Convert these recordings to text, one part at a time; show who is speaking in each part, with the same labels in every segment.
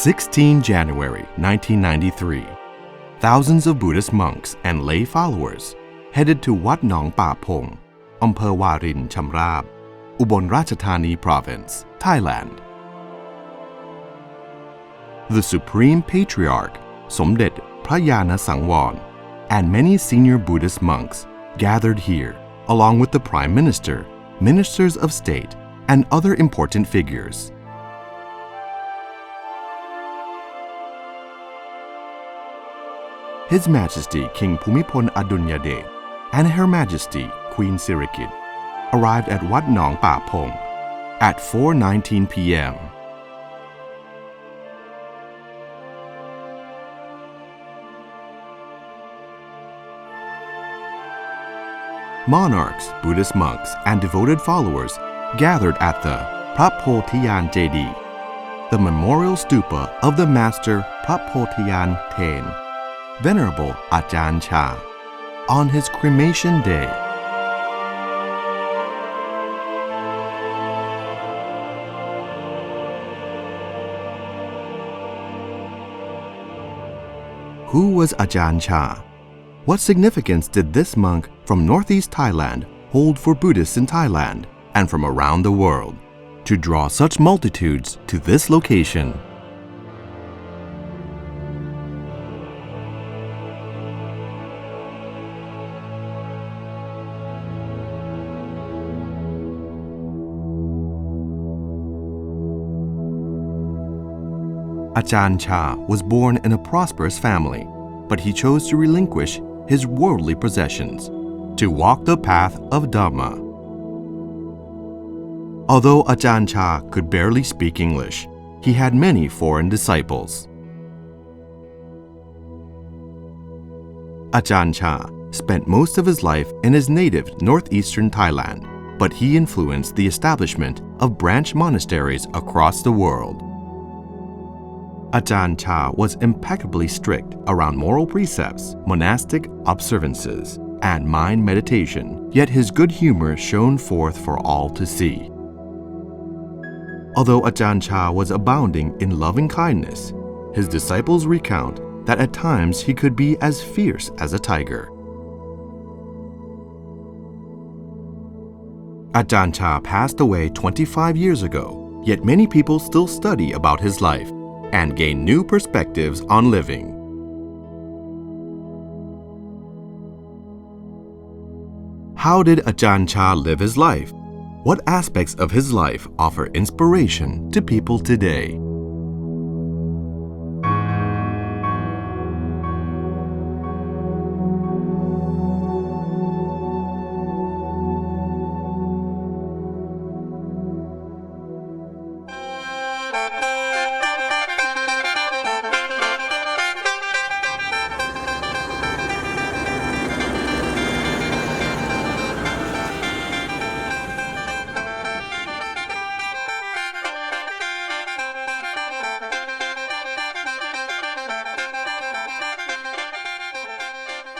Speaker 1: 16 January 1993, thousands of Buddhist monks and lay followers headed to Wat Pah Pong, อำเภอวารินชำราบ อุบลราชธานี Province, Thailand. The Supreme Patriarch, สมเด็จพระญาณสังวร and many senior Buddhist monks gathered here, along with the Prime Minister, Ministers of State, and other important figures. His Majesty King Bhumibol Adulyadej and Her Majesty Queen Sirikit arrived at Wat Pah Pong at 4:19 p.m. Monarchs, Buddhist monks, and devoted followers gathered at the Phra Phothiyan Jedi, the memorial stupa of the Master Phra Phothiyan Thien, Venerable Ajahn Chah, on his cremation day. Who was Ajahn Chah? What significance did this monk from northeast Thailand hold for Buddhists in Thailand and from around the world to draw such multitudes to this location? Ajahn Chah was born in a prosperous family, but he chose to relinquish his worldly possessions to walk the path of Dhamma. Although Ajahn Chah could barely speak English, he had many foreign disciples. Ajahn Chah spent most of his life in his native northeastern Thailand, but he influenced the establishment of branch monasteries across the world. Ajahn Chah was impeccably strict around moral precepts, monastic observances, and mind meditation, yet his good humor shone forth for all to see. Although Ajahn Chah was abounding in loving kindness, his disciples recount that at times he could be as fierce as a tiger. Ajahn Chah passed away 25 years ago, yet many people still study about his life and gain new perspectives on living. How did Ajahn Chah live his life? What aspects of his life offer inspiration to people today?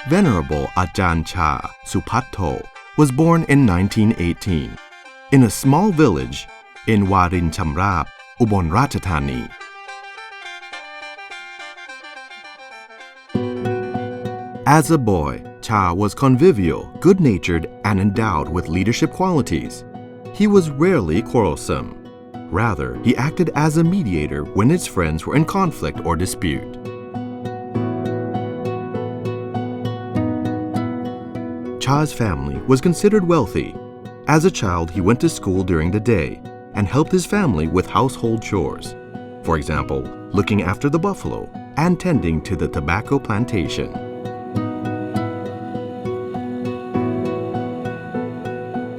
Speaker 1: Venerable Ajahn Chah Supatto was born in 1918 in a small village in Warin Chamrab, Ubon Ratchathani. As a boy, Chah was convivial, good-natured, and endowed with leadership qualities. He was rarely quarrelsome. Rather, he acted as a mediator when his friends were in conflict or dispute. Chah's family was considered wealthy. As a child, he went to school during the day and helped his family with household chores. For example, looking after the buffalo and tending to the tobacco plantation.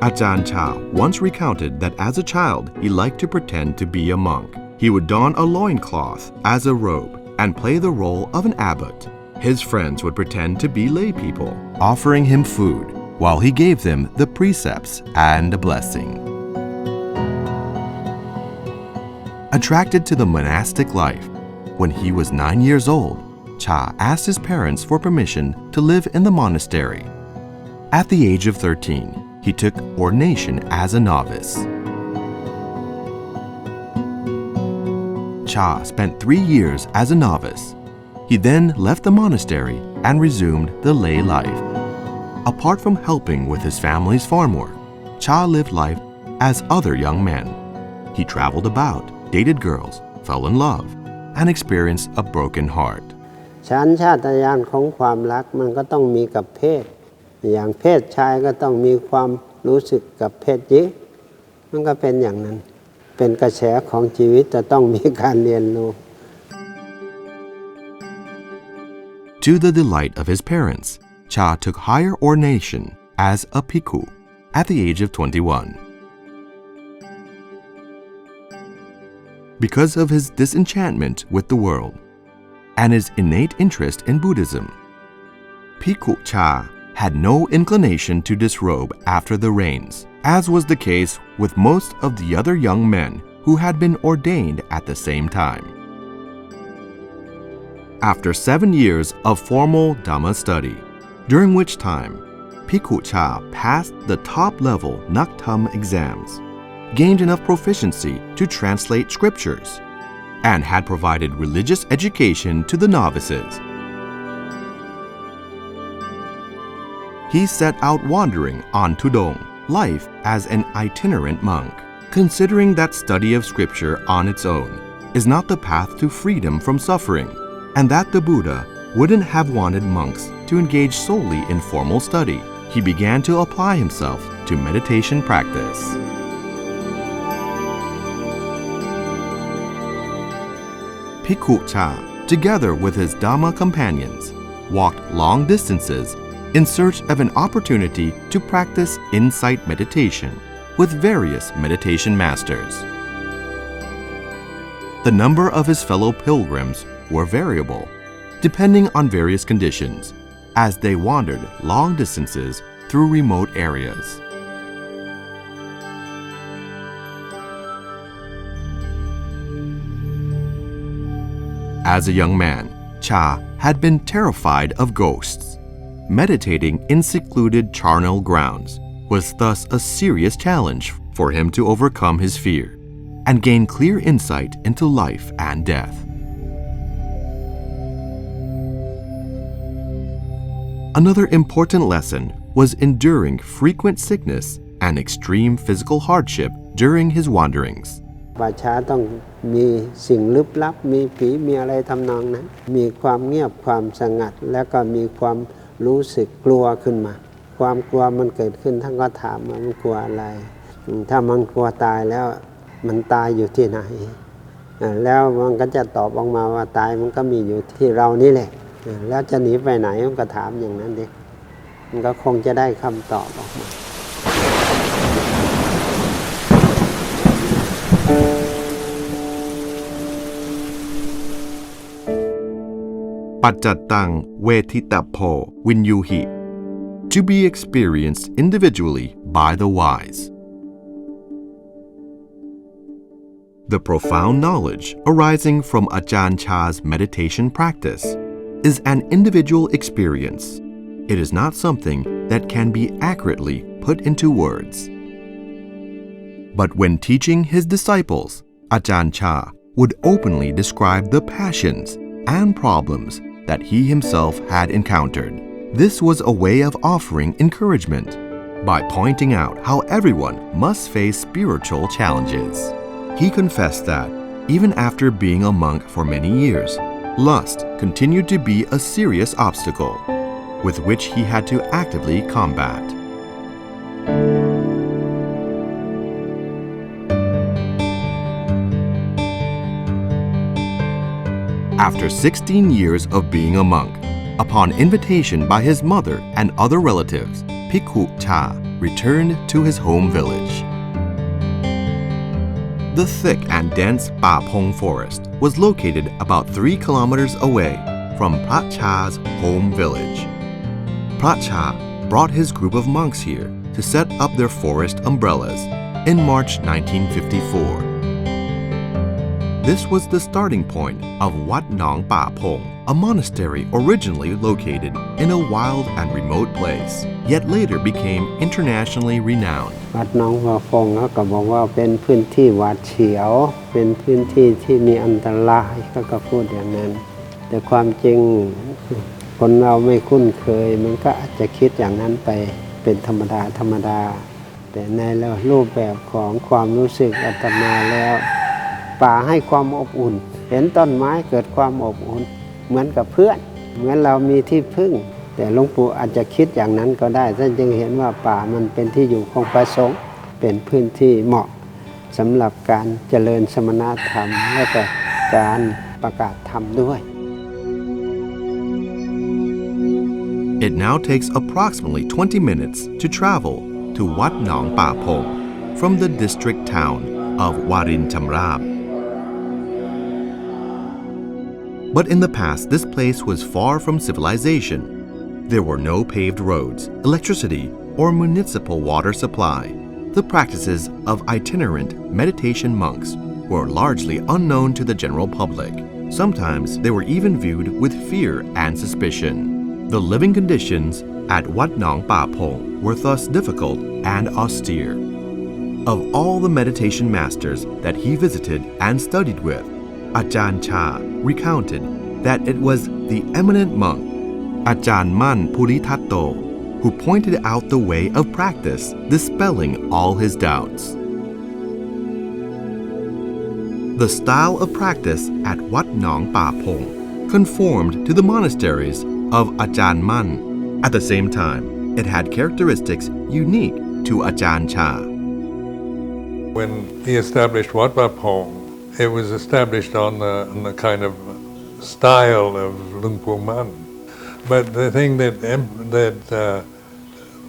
Speaker 1: Ajahn Chah once recounted that as a child, he liked to pretend to be a monk. He would don a loincloth as a robe and play the role of an abbot. His friends would pretend to be laypeople, offering him food while he gave them the precepts and a blessing. Attracted to the monastic life, when he was 9 years old, Chah asked his parents for permission to live in the monastery. At the age of 13, he took ordination as a novice. Cha spent 3 years as a novice. He then left the monastery and resumed the lay life. Apart from helping with his family's farm work, Cha lived life as other young men. He traveled about, dated girls, fell in love, and experienced a broken heart.
Speaker 2: ชั้นชาตญาณของความรักมันก็ต้องมีกับเพศอย่างเพศชายก็ต้องมีความรู้สึกกับเพศหญิงมันก็เป็นอย่างนั้นเป็นกระแสของชีวิตจะต้องมีการเรียนรู้
Speaker 1: To the delight of his parents, Cha took higher ordination as a bhikkhu at the age of 21. Because of his disenchantment with the world and his innate interest in Buddhism, Bhikkhu Cha had no inclination to disrobe after the rains, as was the case with most of the other young men who had been ordained at the same time. After 7 years of formal Dhamma study, during which time Bhikkhu Cha passed the top-level Naktam exams, gained enough proficiency to translate scriptures, and had provided religious education to the novices. He set out wandering on tudong, life as an itinerant monk, considering that study of scripture on its own is not the path to freedom from suffering, and that the Buddha wouldn't have wanted monks to engage solely in formal study. He began to apply himself to meditation practice. Bhikkhu Cha, together with his Dhamma companions, walked long distances in search of an opportunity to practice insight meditation with various meditation masters. The number of his fellow pilgrims were variable, depending on various conditions, as they wandered long distances through remote areas. As a young man, Cha had been terrified of ghosts. Meditating in secluded charnel grounds was thus a serious challenge for him to overcome his fear and gain clear insight into life and death. Another important lesson was enduring frequent sickness and extreme physical hardship during his wanderings.
Speaker 2: ป่าช้าต้องมีสิ่งลึกลับมีผีมีอะไรทำนองนั้นมีความเงียบความสงัดแล้วก็มีความรู้สึกกลัวขึ้นมาความกลัวมันเกิดขึ้นท่านก็ถามว่ามันกลัวอะไรถ้ามันกลัวตายแล้วมันตายอยู่ที่ไหนแล้วมันก็จะตอบออกมาว่าตายมันก็มีอยู่ที่เรานี่แหละแล้วจะหนีไปไหนมันก็ถามอย่างนั้นดิมันก็คงจะได้คำตอบออกมา
Speaker 1: ปัจจัตตังเวทิตโพวินยูหิ to be experienced individually by the wise. The profound knowledge arising from Ajahn Chah's meditation practice is an individual experience. It is not something that can be accurately put into words. But when teaching his disciples, Ajahn Chah would openly describe the passions and problems that he himself had encountered. This was a way of offering encouragement by pointing out how everyone must face spiritual challenges. He confessed that, even after being a monk for many years, lust continued to be a serious obstacle with which he had to actively combat. After 16 years of being a monk, upon invitation by his mother and other relatives, Bhikkhu Cha returned to his home village. The thick and dense Pah Pong forest was located about 3 kilometers away from Phra Cha's home village. Phra Cha brought his group of monks here to set up their forest umbrellas in March 1954. This was the starting point of Wat Nong Pah Pong, a monastery originally located in a wild and remote place, yet later became internationally renowned.
Speaker 2: วัดหนองหัวฟงเขาก็บอกว่าเป็นพื้นที่หวาดเสียวเป็นพื้นที่ที่มีอันตรายเขาก็พูดอย่างนั้นแต่ความจริงคนเราไม่คุ้นเคยมันก็อาจจะคิดอย่างนั้นไปเป็นธรรมดาแต่ในรูปแบบของความรู้สึกอาตมาแล้วป่าให้ความอบอุ่นเห็นต้นไม้เกิดความอบอุ่นเหมือนกับเพื่อนเหมือนเรามีที่พึ่งแต่หลวงปู่อาจจะคิดอย่างนั้นก็ได้ท่านจึงเห็นว่าป่ามันเป็นที่อยู่ของพระสงฆ์เป็นพื้นที่เหมาะสำหรับการเจริญสมณธรรมและก็การประกาศธรรมด้วย
Speaker 1: It now takes approximately 20 minutes to travel to Wat Pah Pong from the district town of Warin Chamrab. But in the past, this place was far from civilization. There were no paved roads, electricity, or municipal water supply. The practices of itinerant meditation monks were largely unknown to the general public. Sometimes they were even viewed with fear and suspicion. The living conditions at Wat Pah Pong were thus difficult and austere. Of all the meditation masters that he visited and studied with, Ajahn Chah recounted that it was the eminent monk, Ajahn Mun who pointed out the way of practice, dispelling all his doubts. The style of practice at Wat Pah Pong conformed to the monasteries of Ajahn Mun. At the same time, it had characteristics unique to Ajahn Chah.
Speaker 3: When he established Wat Pah Pong, it was established on the kind of style of Luang Pu Man. But the thing that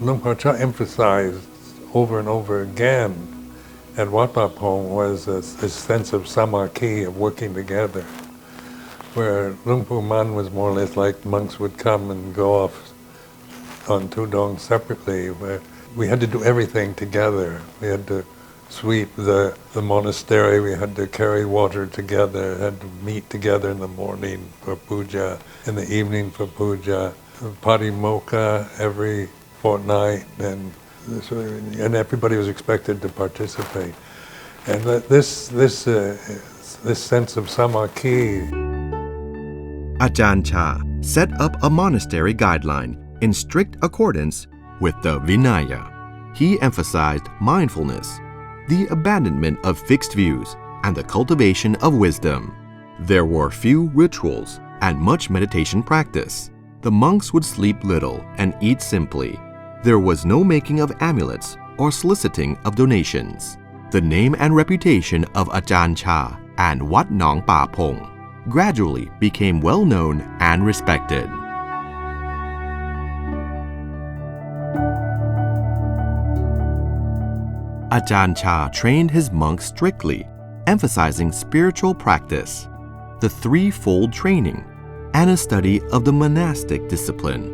Speaker 3: Luang Pu Chah emphasized over and over again at Wat Pah Pong was this sense of samakhi, of working together, where Luang Pu Man was more or less like monks would come and go off on tudong separately, where we had to do everything together. We had to sweep the monastery, we had to carry water together, had to meet together in the morning for puja, in the evening for puja, patimokkha every fortnight, and everybody was expected to participate. And this sense of samakhi.
Speaker 1: Ajahn Chah set up a monastery guideline in strict accordance with the Vinaya. He emphasized mindfulness, the abandonment of fixed views, and the cultivation of wisdom. There were few rituals and much meditation practice. The monks would sleep little and eat simply. There was no making of amulets or soliciting of donations. The name and reputation of Ajahn Chah and Wat Pah Pong gradually became well known and respected. Ajahn Chah trained his monks strictly, emphasizing spiritual practice, the threefold training, and a study of the monastic discipline.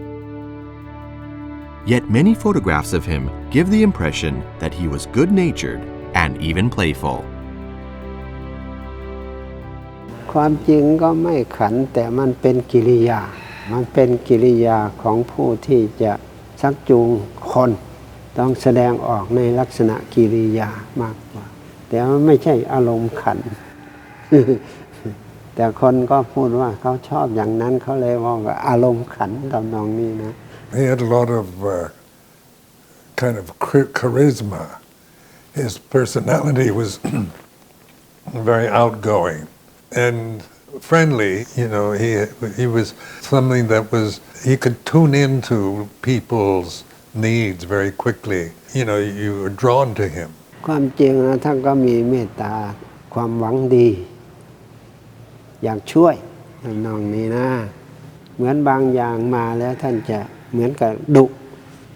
Speaker 1: Yet many photographs of him give the impression that he was good-natured and even playful.
Speaker 2: ความจริงก็ไม่ขันแต่มันเป็นกิริยาของผู้ที่จะชักจูงคนต้องแสดงออกในลักษณะกิริยามากกว่าแต่มันไม่ใช่อารมณ์ขัน แต่คนก็พูดว่าเขาชอบอย่างนั้นเขาเลยว่าอารมณ์ขันทำนองนี้นะ
Speaker 3: He had a lot of kind of charisma. His personality was very outgoing and friendly. You know, he was something that was, he could tune into people's needs very quickly. You know, you were drawn to him.
Speaker 2: ความจริงนะท่านก็มีเมตตาความหวังดีอยากช่วยทำนองนี้นะเหมือนบางอย่างมาแล้วท่านจะเหมือนกับดุ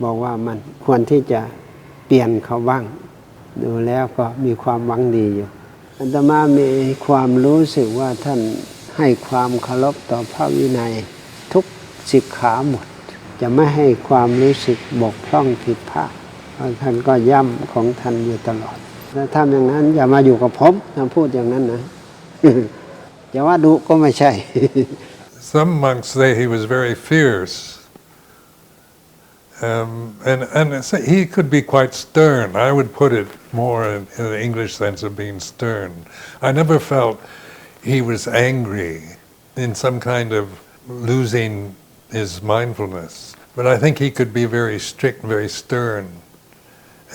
Speaker 2: บอกว่ามันควรที่จะเปลี่ยนเขาบ้างดูแล้วก็มีความหวังดีอยู่อาตมามีความรู้สึกว่าท่านให้ความเคารพต่อพระวินัยทุกสิกขาหมดจะไม่ให้ความรู้สึกบกพร่องผิดพลาดท่านก็ย้ำของท่านอยู่ตลอดถ้าทำอย่างนั้นอย่ามาอยู่กับผมท่านพูดอย่างนั้นนะ จะว่าดุก็ไม่ใช่
Speaker 3: Some monks say he was very fierce, and he could be quite stern. I would put it more in the English sense of being stern. I never felt he was angry in some kind of losing his mindfulness. But I think he could be very strict, very stern.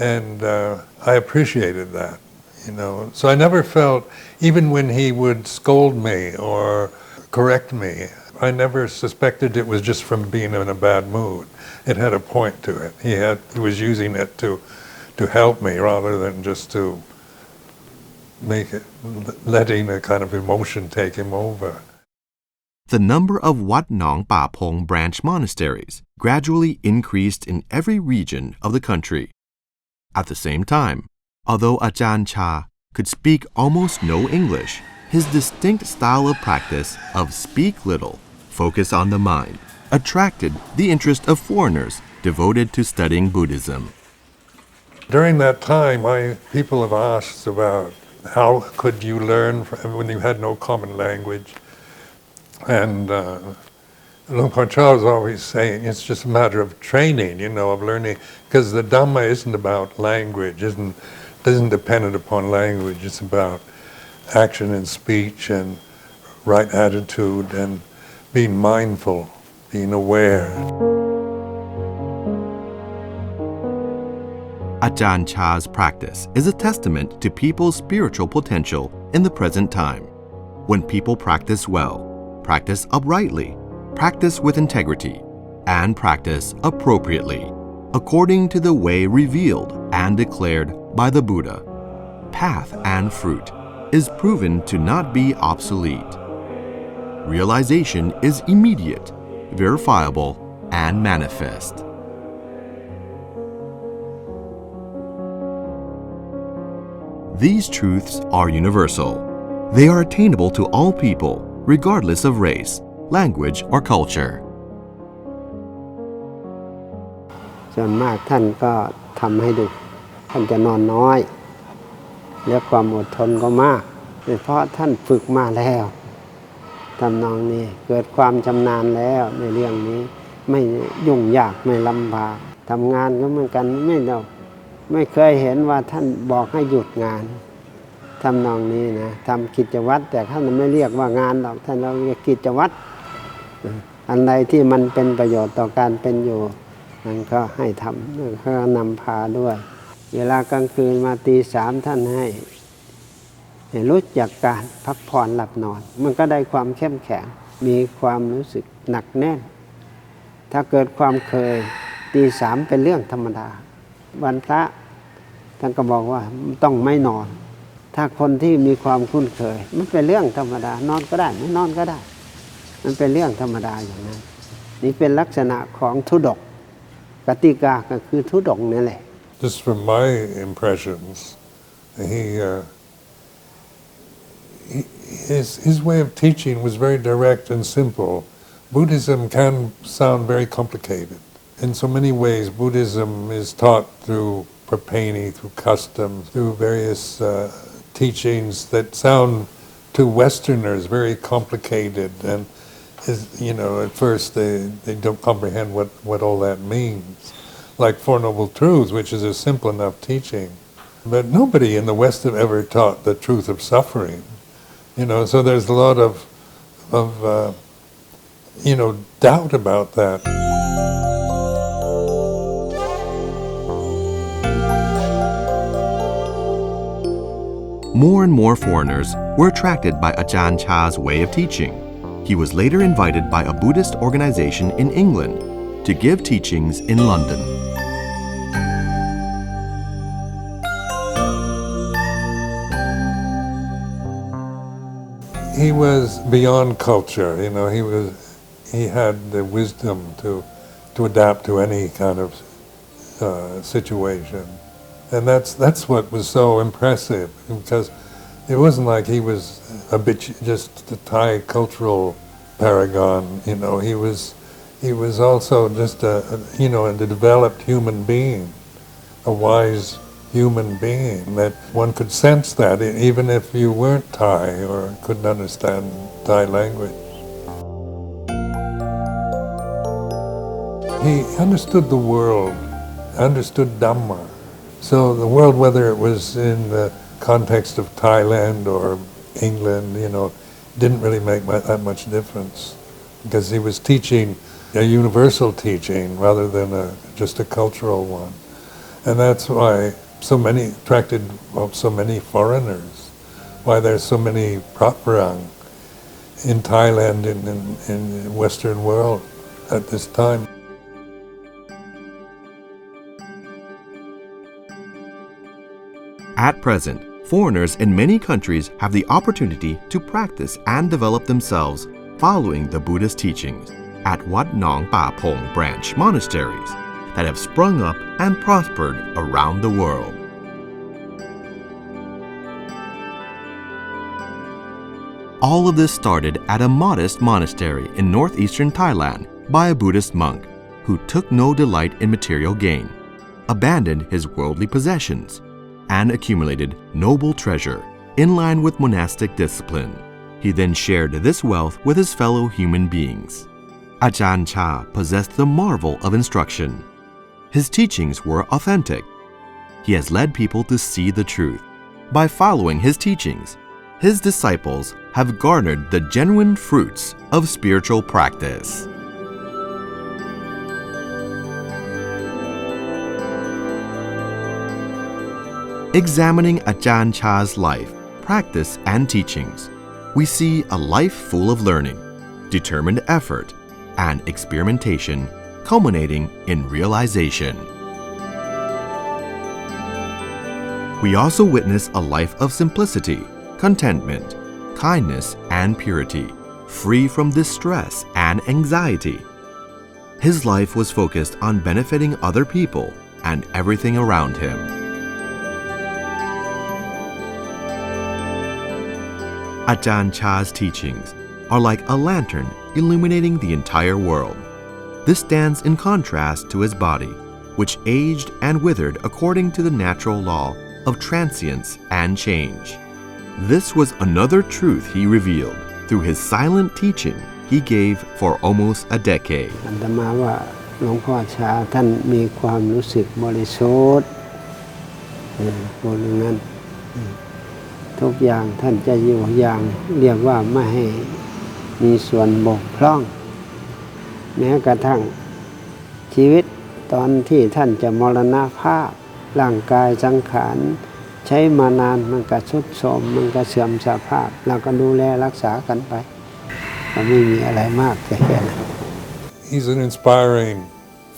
Speaker 3: And I appreciated that, you know. So I never felt, even when he would scold me or correct me, I never suspected it was just from being in a bad mood. It had a point to it. He was using it to help me rather than just to make it, letting a kind of emotion take him over.
Speaker 1: The number of Wat Pah Pong branch monasteries gradually increased in every region of the country. At the same time, although Ajahn Chah could speak almost no English, his distinct style of practice of speak little, focus on the mind, attracted the interest of foreigners devoted to studying Buddhism.
Speaker 3: During that time, people have asked about how could you learn when you had no common language. And Ajahn Chah was always saying it's just a matter of training, you know, of learning, because the Dhamma isn't about language, isn't dependent upon language. It's about action and speech and right attitude and being mindful, being aware.
Speaker 1: Ajahn Chah's practice is a testament to people's spiritual potential in the present time. When people practice well, practice uprightly, practice with integrity, and practice appropriately, according to the way revealed and declared by the Buddha, path and fruit is proven to not be obsolete. Realization is immediate, verifiable, and manifest. These truths are universal. They are attainable to all people, regardless of race, language, or culture.
Speaker 2: ส่วนมากท่านก็ทำให้ดูท่านจะนอนน้อยและความอดทนก็มากเพราะท่านฝึกมาแล้วทำนองนี้เกิดความชำนาญแล้วในเรื่องนี้ไม่ยุ่งยากไม่ลำบากทำงานก็เหมือนกันไม่เคยเห็นว่าท่านบอกให้หยุดงานทำนองนี้นะทำกิจวัตรแต่ท่านไม่เรียกว่างานหรอกท่านเรียกกิจวัตรอันใดที่มันเป็นประโยชน์ต่อการเป็นอยู่นั่นก็ให้ทำก็นำพาด้วยเวลากลางคืนมาตี 3ท่านให้รู้จักการพักผ่อนหลับนอนมันก็ได้ความเข้มแข็งมีความรู้สึกหนักแน่นถ้าเกิดความเคยตี 3เป็นเรื่องธรรมดาวันพระท่านก็บอกว่าต้องไม่นอนถ้าคนที่มีความคุ้นเคยมันเป็นเรื่องธรรมดานอนก็ได้ไม่นอนก็ได้มันเป็นเรื่องธรรมดาอย่างนั้นนี่เป็นลักษณะของทุดงค์กติกาก็คือทุดงค์นี่แหละ
Speaker 3: Just from my impressions, his way of teaching was very direct and simple. Buddhism can sound very complicated. In so many ways, Buddhism is taught through propriety, through customs, through various teachings that sound to Westerners very complicated, and at first they don't comprehend what all that means. Like Four Noble Truths, which is a simple enough teaching, but nobody in the West have ever taught the truth of suffering. So there's a lot of doubt about that.
Speaker 1: More and more foreigners were attracted by Ajahn Chah's way of teaching. He was later invited by a Buddhist organization in England to give teachings in London.
Speaker 3: He was beyond culture, he had the wisdom to adapt to any kind of situation. And that's what was so impressive, because it wasn't like he was just a Thai cultural paragon. He was also just a developed human being, a wise human being, that one could sense that even if you weren't Thai or couldn't understand Thai language. He understood the world, understood Dhamma. So the world, whether it was in the context of Thailand or England, didn't really make that much difference, because he was teaching a universal teaching rather than just a cultural one. And that's why so many attracted so many foreigners, why there's so many Praparang in Thailand and in the Western world at this time.
Speaker 1: At present, foreigners in many countries have the opportunity to practice and develop themselves following the Buddhist teachings at Wat Pah Pong branch monasteries that have sprung up and prospered around the world. All of this started at a modest monastery in northeastern Thailand by a Buddhist monk who took no delight in material gain, abandoned his worldly possessions, and accumulated noble treasure in line with monastic discipline. He then shared this wealth with his fellow human beings. Ajahn Chah possessed the marvel of instruction. His teachings were authentic. He has led people to see the truth. By following his teachings, his disciples have garnered the genuine fruits of spiritual practice. Examining Ajahn Chah's life, practice, and teachings, we see a life full of learning, determined effort, and experimentation culminating in realization. We also witness a life of simplicity, contentment, kindness, and purity, free from distress and anxiety. His life was focused on benefiting other people and everything around him. Ajahn Chah's teachings are like a lantern illuminating the entire world. This stands in contrast to his body, which aged and withered according to the natural law of transience and change. This was another truth he revealed through his silent teaching he gave for almost a decade.
Speaker 2: อาตมาว่าหลวงพ่อชาท่านมีความรู้สึกบริสุทธิ์พูดอย่างนั้นทุกอย่างท่านจะอยู่อย่างเรียกว่าไม่ให้มีส่วนบกพร่องแม้กระทั่งชีวิตตอนที่ท่านจะมรณภาพร่างกายสังขารใช้มานานมันก็ทรุดโทรมมันก็เสื่อมสภาพเราก็ดูแลรักษากันไปก็ไม่มีอะไรมากแค่นั้น
Speaker 3: He's an inspiring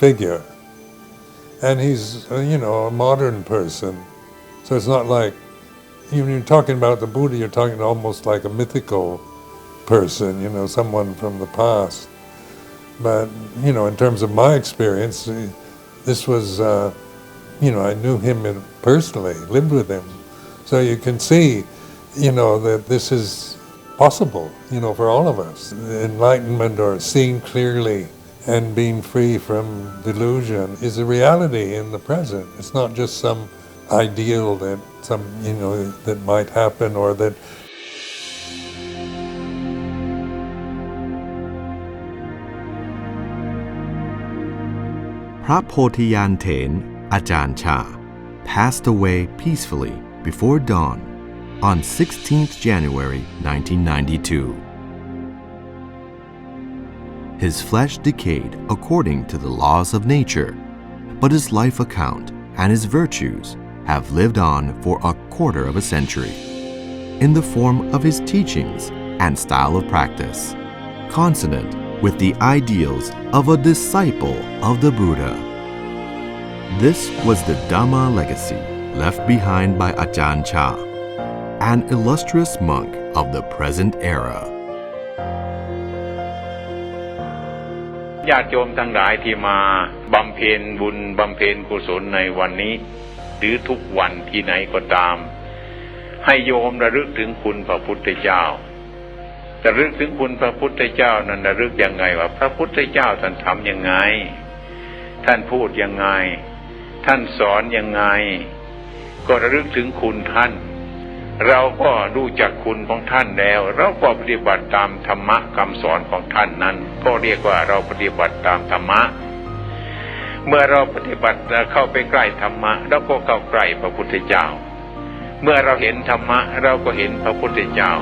Speaker 3: figure, and he's a modern person, so it's not like when you're talking about the Buddha, you're talking almost like a mythical person, someone from the past. But in terms of my experience, this was I knew him personally, lived with him. So you can see, that this is possible, for all of us. Enlightenment or seeing clearly and being free from delusion is a reality in the present. It's not just some ideal that that might happen or that
Speaker 1: Phra Phothiyanten, Ajahn Chah, passed away peacefully before dawn on 16th January 1992. His flesh decayed according to the laws of nature, but his life account and his virtues have lived on for a quarter of a century in the form of his teachings and style of practice, consonant with the ideals of a disciple of the Buddha. This was the Dhamma legacy left behind by Ajahn Chah, an illustrious monk of the present era.
Speaker 4: ญาติโยมทั้งหลายที่มาบำเพ็ญบุญบำเพ็ญกุศลในวันนี้หรือทุกวันที่ไหนก็ตามให้โยมระลึกถึงคุณพระพุทธเจ้าระลึกถึงคุณพระพุทธเจ้านั้นระลึกยังไงว่าพระพุทธเจ้าท่านทำยังไงท่านพูดยังไงท่านสอนยังไงก็ระลึกถึงคุณท่านเราก็รู้จักคุณของท่านแล้วเราก็ปฏิบัติตามธรรมะคำสอนของท่านนั้นก็เรียกว่าเราปฏิบัติตามธรรมะ เมื่อเราปฏิบัติเข้าไปใกล้ธรรมะเราก็เข้าใกล้พระพุทธเจ้าเมื่อเราเห็นธรรมะเราก็เห็นพระพุทธเจ้า